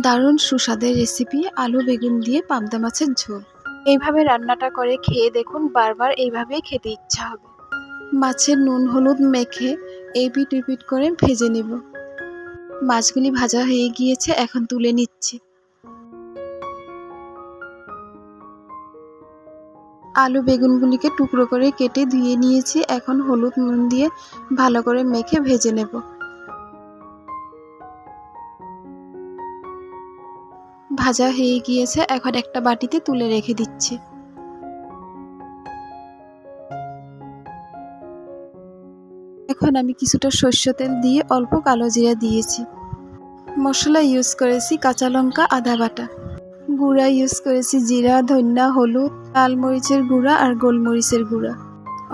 দারুণ সুস্বাদের রেসিপি আলু বেগুন দিয়ে পাবদা মাছের ঝোল। এইভাবে রান্নাটা করে খেয়ে দেখুন, বারবার এইভাবেই খেতে ইচ্ছা হবে। মাছের নুন হলুদ মেখে এপিট ওপিট করে ভেজে নেব। মাছগুলি ভাজা হয়ে গিয়েছে, এখন তুলে নিচ্ছি। আলু বেগুনগুলিকে টুকরো করে কেটে ধুয়ে নিয়েছি, এখন হলুদ নুন দিয়ে ভালো করে মেখে ভেজে নেব। ভাজা হয়ে গিয়েছে, এখন একটা বাটিতে তুলে রেখে দিচ্ছি। এখন আমি কিছুটা সরষের তেল দিয়ে অল্প কালো জিরা দিয়েছি। মশলা ইউজ করেছি কাঁচা লঙ্কা আদা বাটা, গুঁড়া ইউজ করেছি জিরা ধনিয়া হলুদ লাল মরিচের গুঁড়া আর গোলমরিচের গুঁড়া।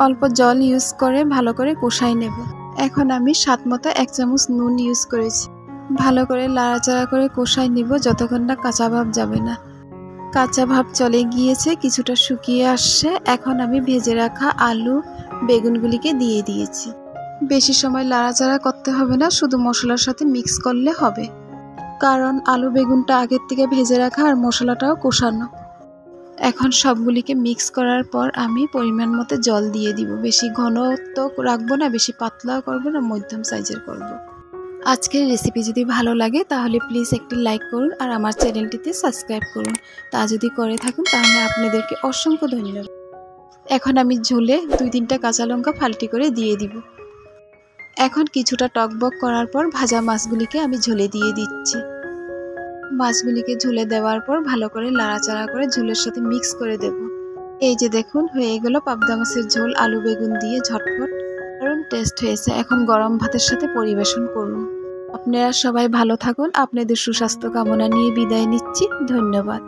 অল্প জল ইউজ করে ভালো করে কষাই নেব। এখন আমি স্বাদ মতো 1 চামচ নুন ইউজ করেছি। ভালো করে লাড়াচাড়া করে কষাই নিব যতক্ষণ না কাঁচা ভাব যাবে না। কাঁচা ভাব চলে গিয়েছে, কিছুটা শুকিয়ে আসছে। এখন আমি ভেজে রাখা আলু বেগুনগুলিকে দিয়ে দিয়েছি। বেশি সময় লাড়াচাড়া করতে হবে না, শুধু মশলার সাথে মিক্স করলে হবে, কারণ আলু বেগুনটা আগের থেকে ভেজে রাখা আর মশলাটাও কষানো। এখন সবগুলিকে মিক্স করার পর আমি পরিমাণ মতো জল দিয়ে দিব। বেশি ঘনত্ব রাখবো না, বেশি পাতলাও করবো না, মধ্যম সাইজের করব। আজকের রেসিপি যদি ভালো লাগে তাহলে প্লিজ একটি লাইক করুন আর আমার চ্যানেলটিতে সাবস্ক্রাইব করুন। তা যদি করে থাকুন তাহলে আপনাদেরকে অসংখ্য ধন্যবাদ। এখন আমি ঝোলে 2-3টা কাঁচা লঙ্কা ফালটি করে দিয়ে দিব। এখন কিছুটা টকবক করার পর ভাজা মাছগুলিকে আমি ঝোলে দিয়ে দিচ্ছি। মাছগুলিকে ঝোলে দেওয়ার পর ভালো করে লাড়াচাড়া করে ঝোলের সাথে মিক্স করে দেব। এই যে দেখুন, হয়ে গেল পাবদা মাছের ঝোল আলু বেগুন দিয়ে ঝটপট। দারুণ টেস্ট হয়েছে। এখন গরম ভাতের সাথে পরিবেশন করুন। আপনারা সবাই ভালো থাকুন। আপনাদের সুস্বাস্থ্য কামনা নিয়ে বিদায় নিচ্ছি। ধন্যবাদ।